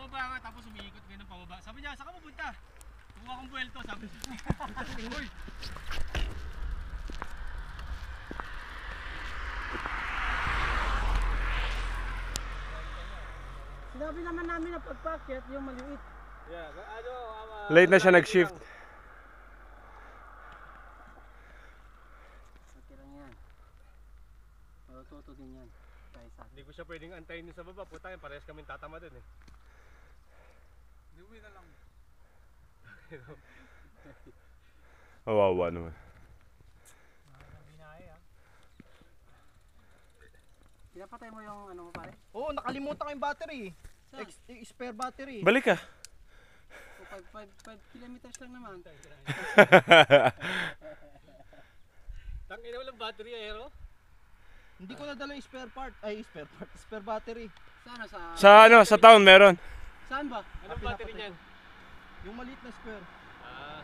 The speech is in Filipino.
pababa nga, tapos umiikot ngayon ng pababa. Sabi niya, saan ka mapunta? Tuwa akong buwelto, sabi niya. Uy! Sinabi naman namin na pagpakyat yung maliit. Yeah, ano, Late na siya nag-shift. Okay lang yan. Matututo din yan. Hindi ko siya pwedeng antayin sa baba. Puta yan, parehas kami tatama din eh. Uwi na lang. Kawawa naman. Pinapatay mo yung ano mo pare? Oo, nakalimutan ko yung battery. Spare battery. Balik ka. 5 kilometers lang naman. Tangin na walang battery aero? Hindi ko nadala yung spare part. Ay, spare battery. Sana Sa town meron. Saan ba? Anong battery niyan? Yung maliit na spare. Ah.